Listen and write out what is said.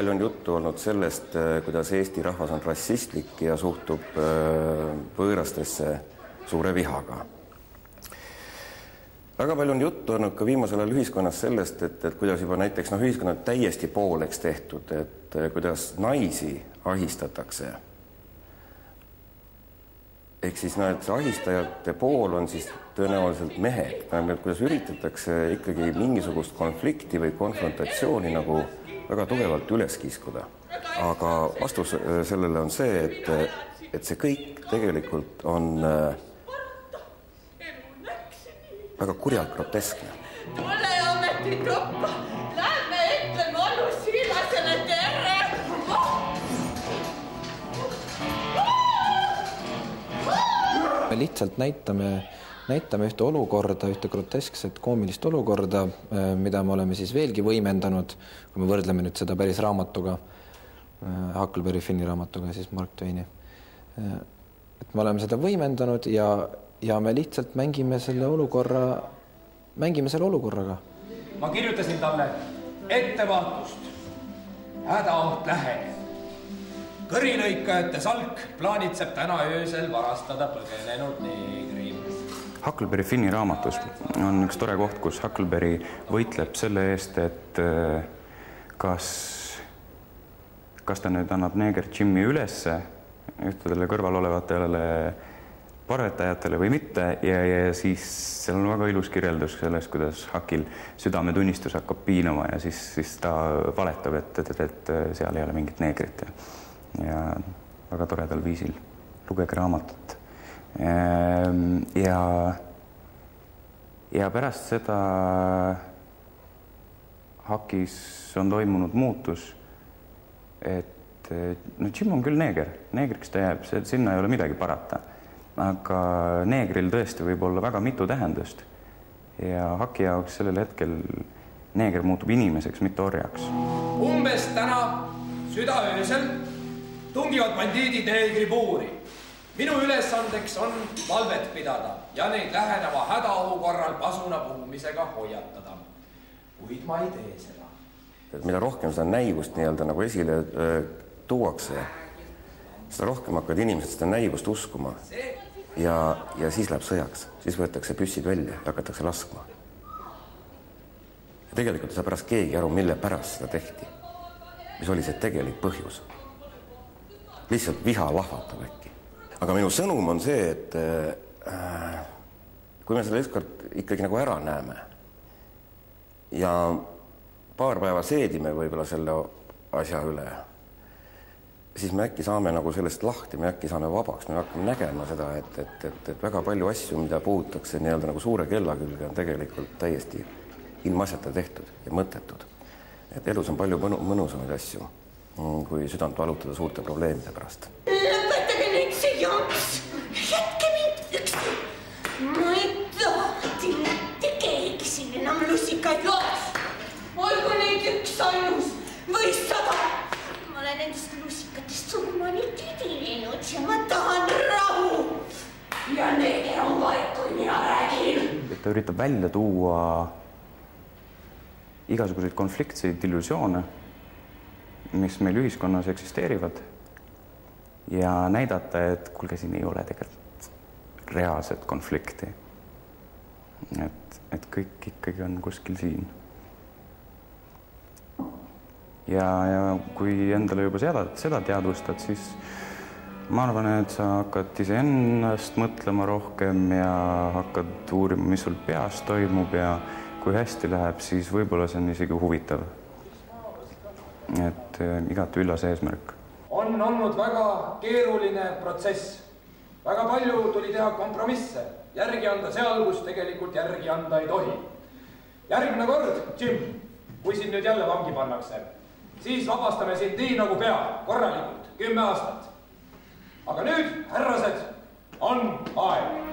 palju on juttu olnud sellest, kuidas Eesti rahvas on rassistlik ja suhtub võõrastesse suure vihaga. Väga palju on juttu olnud ka viimasel ajal ühiskonnas sellest, et kuidas juba näiteks ühiskond on täiesti pooleks tehtud, et kuidas naisi ahistatakse. Ehk siis et ahistajate pool on siis tõenäoliselt mehed, kuidas üritatakse ikkagi mingisugust konflikti või konfrontatsiooni nagu väga tugevalt üles kiskuda. Aga vastus sellele on see, et see kõik tegelikult on väga kurjalt groteskne. Tule ametitroppa, lähme ütleme Anu Siilasele tere! Me lihtsalt näitame ühte olukorda, ühte groteskset koomilist olukorda, mida me oleme siis veelgi võimendanud, kui me võrdleme nüüd seda päris raamatuga, Huckleberry Finni raamatuga, siis Mark Twaini. Et me oleme seda võimendanud ja me lihtsalt mängime selle olukorraga. Ma kirjutasin talle ettevaatust, hädaoht läheneb. Kõrilõikajate salk plaanitseb täna öösel varastada põgenenud neegri. Huckleberry Finni raamatus on üks tore koht, kus Huckleberry võitleb selle eest, et kas ta nüüd annab neeger Jimmy ülesse ühtedele kõrval olevatele parvetajatele või mitte ja siis seal on väga ilus kirjeldus sellest, kuidas Huckil südametunnistus hakkab piinama ja siis ta valetab, et seal ei ole mingit neegrit ja väga toredal viisil lugege raamatut. Ja pärast seda Huckis on toimunud muutus, et Jim on küll neegriks ta jääb, sinna ei ole midagi parata, aga neegril tõesti võib olla väga mitu tähendust ja Hucki jaoks sellel hetkel neeger muutub inimeseks, mitte orjaks. Umbes täna südaöösel tungivad bandiidid neegri puuri. Minu ülesandeks on valvet pidada ja neid läheneva hädaohu korral pasuna puhumisega hoiatada. Kuid ma ei tee seda. Mida rohkem seda näivust nagu esile tuuakse, seda rohkem hakkavad inimesed seda näivust uskuma ja siis läheb sõjaks. Siis võetakse püssid välja ja hakatakse laskma. Ja tegelikult ei saa pärast keegi aru, mille pärast seda tehti. Mis oli see tegelik põhjus. Lihtsalt viha lahvatab äkki. Aga minu sõnum on see, et kui me selle ükskord ikkagi nagu ära näeme ja paar päeva seedime võib-olla selle asja üle, siis me äkki saame nagu sellest lahti, me äkki saame vabaks, me hakkame nägema seda, et väga palju asju, mida puudutakse nagu suure kella külge, on tegelikult täiesti ilmaasjata tehtud ja mõttetud. Et elus on palju mõnusamaid asju, kui südant valutada suurte probleemide pärast. Lõpetage nüüd see jants! Jätke mind üksi! Ma ei tahti mitte keegi siin enam lusikaid loos! Olgu neid üks ainus või 100! Ma olen endast lusikatest surmani tüdilinud ja ma tahan rahu! Ja neeger on vaid, kui mina räägin! Ta üritab välja tuua igasuguseid konfliktseid illusioone, mis meil ühiskonnas eksisteerivad ja näidata, et kuulge, siin ei ole tegelikult reaalset konflikti. Et kõik ikkagi on kuskil siin. Ja kui endale juba seda teadvustad, siis ma arvan, et sa hakkad iseennast mõtlema rohkem ja hakkad uurima, mis sul peas toimub ja kui hästi läheb, siis võib-olla see on isegi huvitav. Et igati üllas eesmärk. On olnud väga keeruline protsess. Väga palju tuli teha kompromisse. Järgi anda seal, kus tegelikult järgi anda ei tohi. Järgmine kord, Jim, kui sind nüüd jälle vangi pannakse, siis vabastame sind nii nagu peab, korralikult, 10 aastat. Aga nüüd, härrased, on aeg.